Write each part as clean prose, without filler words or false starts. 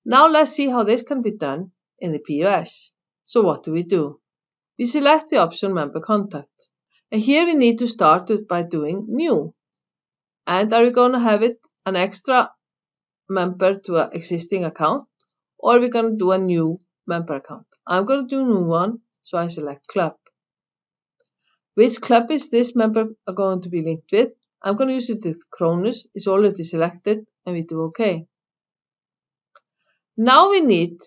Now let's see how this can be done in the POS. So what do? We select the option Member Contact. And here we need to start it by doing New. And are we going to have it an extra member to an existing account? Or are we going to do a new member account? I'm going to do a new one, so I select Club. Which club is this member going to be linked with? I'm going to use it with Cronus. It's already selected, and we do OK. Now we need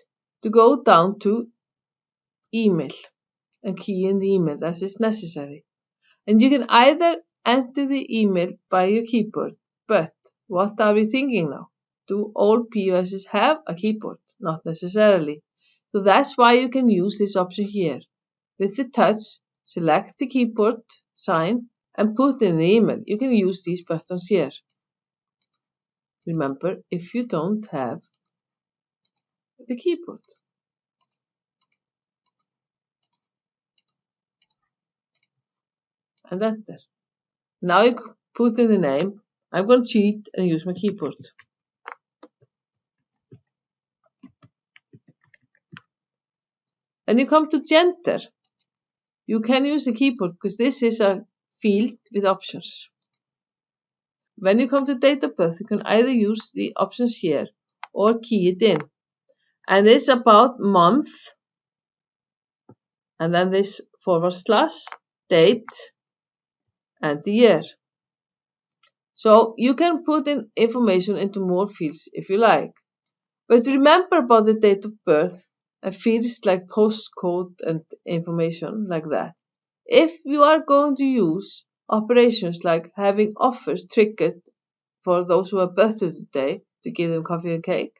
to go down to Email and key in the email as is necessary. And you can either enter the email by your keyboard, but what are we thinking now? Do all POSs have a keyboard? Not necessarily. So that's why you can use this option here. With the touch, select the keyboard sign and put in the email. You can use these buttons here. Remember, if you don't have the keyboard. And enter. Now you put in the name. I'm going to cheat and use my keyboard. And you come to Gender. You can use the keyboard because this is a field with options. When you come to Date of Birth, you can either use the options here or key it in. And it's about month, and then this / date and the year. So you can put in information into more fields if you like. But remember about the date of birth and fields like postcode and information like that. If you are going to use operations like having offers triggered for those who have birthday today to give them coffee and cake,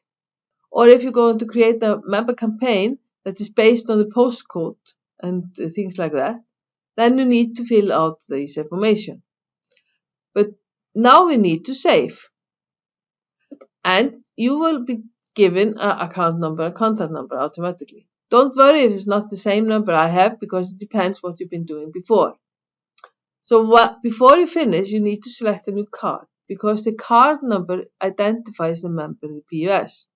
or if you're going to create a member campaign that is based on the postcode and things like that, then you need to fill out this information. But now we need to save. And you will be given an account number and contact number automatically. Don't worry if it's not the same number I have because it depends what you've been doing before. So before you finish, you need to select a new card because the card number identifies the member in the POS.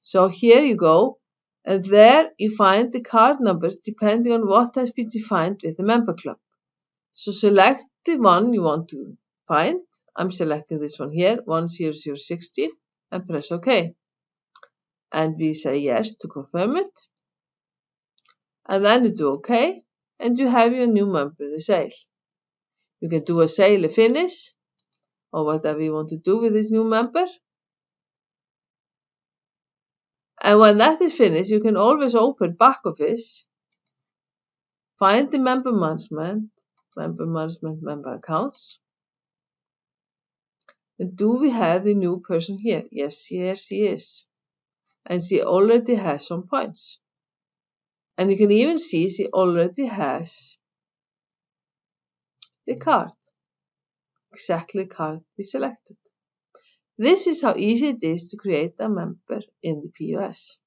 So here you go, and there you find the card numbers depending on what has been defined with the member club. So select the one you want to find. I'm selecting this one here, 10060, and press OK. And we say yes to confirm it. And then you do OK, and you have your new member in the sale. You can do a sale, a finish, or whatever you want to do with this new member. And when that is finished, you can always open back office, find the member management, member accounts. And do we have the new person here? Yes, here she is. And she already has some points. And you can even see she already has the card. Exactly the card we selected. This is how easy it is to create a member in the POS.